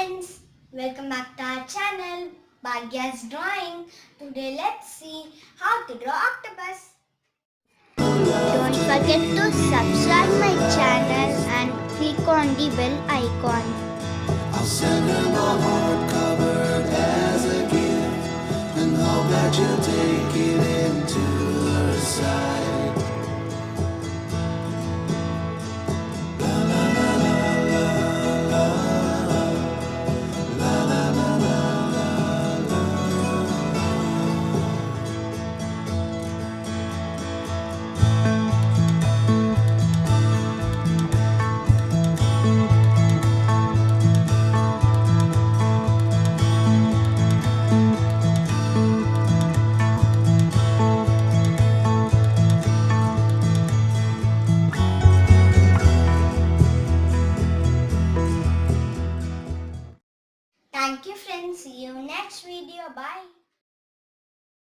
friends, welcome back to our channel Bhagya's Drawing. Today let's see how to draw octopus. Don't forget to subscribe my channel and click on the bell icon. I'll send her my heart covered as a gift and hope that you'll take it into her side. Thank you friends. See you next video. Bye.